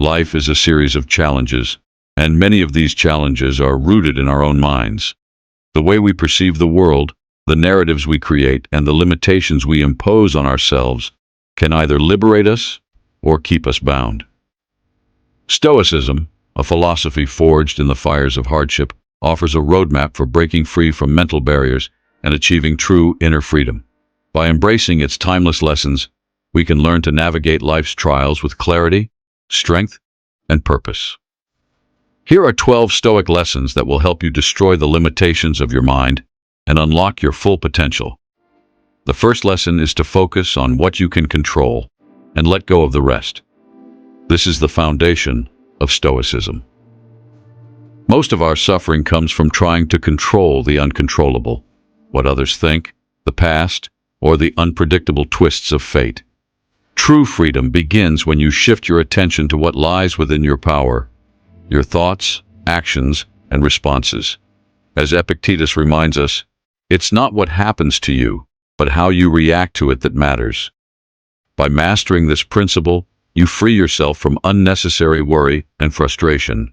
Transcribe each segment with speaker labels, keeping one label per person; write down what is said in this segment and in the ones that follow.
Speaker 1: Life is a series of challenges, and many of these challenges are rooted in our own minds. The way we perceive the world, the narratives we create, and the limitations we impose on ourselves can either liberate us or keep us bound. Stoicism, a philosophy forged in the fires of hardship, offers a roadmap for breaking free from mental barriers and achieving true inner freedom. By embracing its timeless lessons, we can learn to navigate life's trials with clarity, strength, and purpose. Here are 12 Stoic lessons that will help you destroy the limitations of your mind and unlock your full potential. The first lesson is to focus on what you can control and let go of the rest. This is the foundation of Stoicism. Most of our suffering comes from trying to control the uncontrollable, what others think, the past, or the unpredictable twists of fate. True freedom begins when you shift your attention to what lies within your power, your thoughts, actions, and responses. As Epictetus reminds us, it's not what happens to you, but how you react to it that matters. By mastering this principle, you free yourself from unnecessary worry and frustration.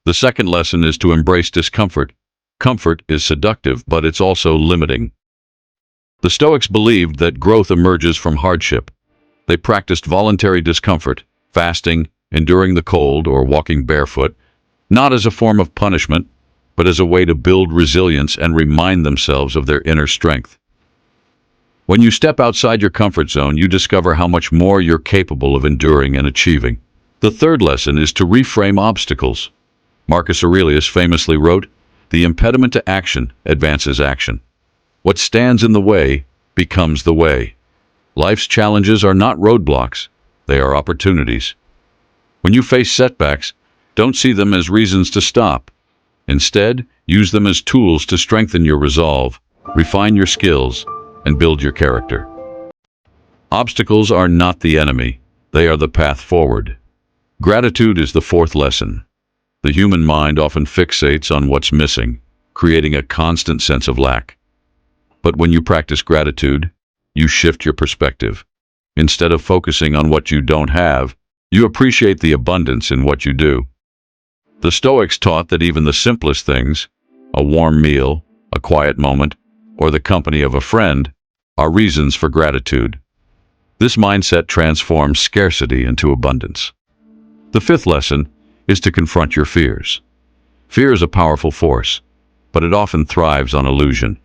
Speaker 1: The second lesson is to embrace discomfort. Comfort is seductive, but it's also limiting. The Stoics believed that growth emerges from hardship. They practiced voluntary discomfort, fasting, enduring the cold, or walking barefoot, not as a form of punishment, but as a way to build resilience and remind themselves of their inner strength. When you step outside your comfort zone, you discover how much more you're capable of enduring and achieving. The third lesson is to reframe obstacles. Marcus Aurelius famously wrote, "The impediment to action advances action. What stands in the way becomes the way." Life's challenges are not roadblocks, they are opportunities. When you face setbacks, don't see them as reasons to stop. Instead, use them as tools to strengthen your resolve, refine your skills, and build your character. Obstacles are not the enemy, they are the path forward. Gratitude is the fourth lesson. The human mind often fixates on what's missing, creating a constant sense of lack. But when you practice gratitude, you shift your perspective. Instead of focusing on what you don't have, you appreciate the abundance in what you do. The Stoics taught that even the simplest things, a warm meal, a quiet moment, or the company of a friend, are reasons for gratitude. This mindset transforms scarcity into abundance. The fifth lesson is to confront your fears. Fear is a powerful force, but it often thrives on illusion.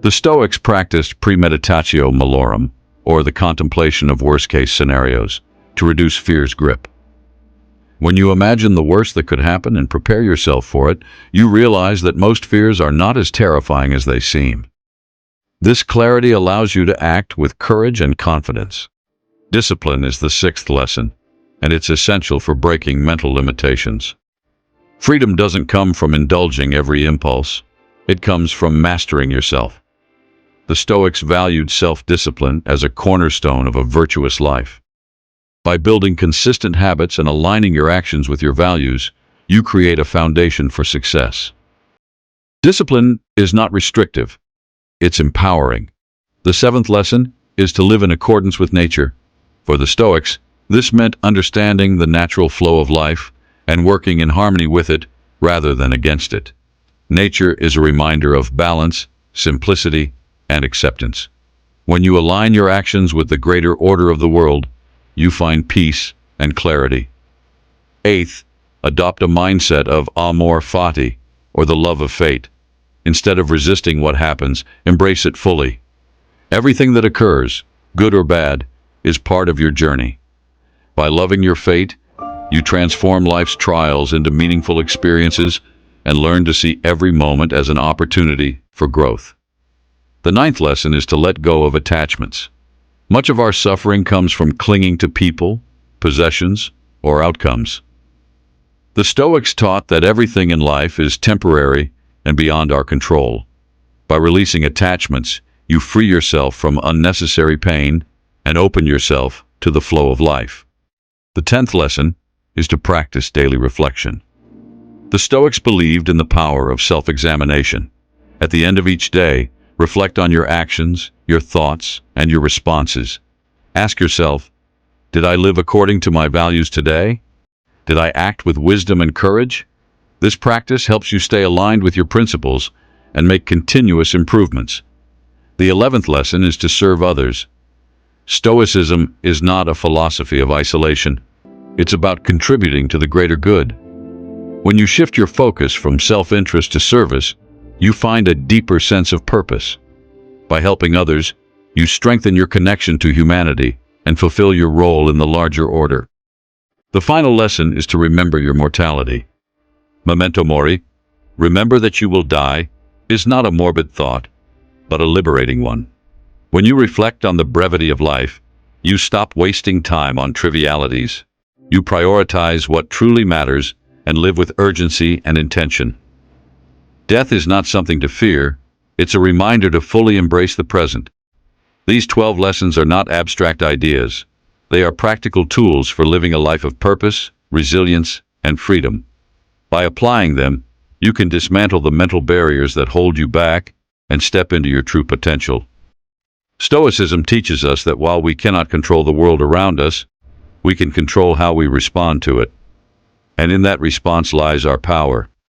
Speaker 1: The Stoics practiced premeditatio malorum, or the contemplation of worst-case scenarios, to reduce fear's grip. When you imagine the worst that could happen and prepare yourself for it, you realize that most fears are not as terrifying as they seem. This clarity allows you to act with courage and confidence. Discipline is the sixth lesson, and it's essential for breaking mental limitations. Freedom doesn't come from indulging every impulse. It comes from mastering yourself. The Stoics valued self-discipline as a cornerstone of a virtuous life. By building consistent habits and aligning your actions with your values, you create a foundation for success. Discipline is not restrictive. It's empowering. The seventh lesson is to live in accordance with nature. For the Stoics, this meant understanding the natural flow of life and working in harmony with it rather than against it. Nature is a reminder of balance, simplicity, and acceptance. When you align your actions with the greater order of the world, you find peace and clarity. Eighth, adopt a mindset of amor fati, or the love of fate. Instead of resisting what happens, embrace it fully. Everything that occurs, good or bad, is part of your journey. By loving your fate, you transform life's trials into meaningful experiences and learn to see every moment as an opportunity for growth. The ninth lesson is to let go of attachments. Much of our suffering comes from clinging to people, possessions, or outcomes. The Stoics taught that everything in life is temporary and beyond our control. By releasing attachments, you free yourself from unnecessary pain and open yourself to the flow of life. The 10th lesson is to practice daily reflection. The Stoics believed in the power of self-examination. At the end of each day, reflect on your actions, your thoughts, and your responses. Ask yourself, did I live according to my values today? Did I act with wisdom and courage? This practice helps you stay aligned with your principles and make continuous improvements. The 11th lesson is to serve others. Stoicism is not a philosophy of isolation. It's about contributing to the greater good. When you shift your focus from self-interest to service, you find a deeper sense of purpose. By helping others, you strengthen your connection to humanity and fulfill your role in the larger order. The final lesson is to remember your mortality. Memento mori, remember that you will die, is not a morbid thought, but a liberating one. When you reflect on the brevity of life, you stop wasting time on trivialities. You prioritize what truly matters and live with urgency and intention. Death is not something to fear, it's a reminder to fully embrace the present. These 12 lessons are not abstract ideas. They are practical tools for living a life of purpose, resilience, and freedom. By applying them, you can dismantle the mental barriers that hold you back and step into your true potential. Stoicism teaches us that while we cannot control the world around us, we can control how we respond to it. And in that response lies our power.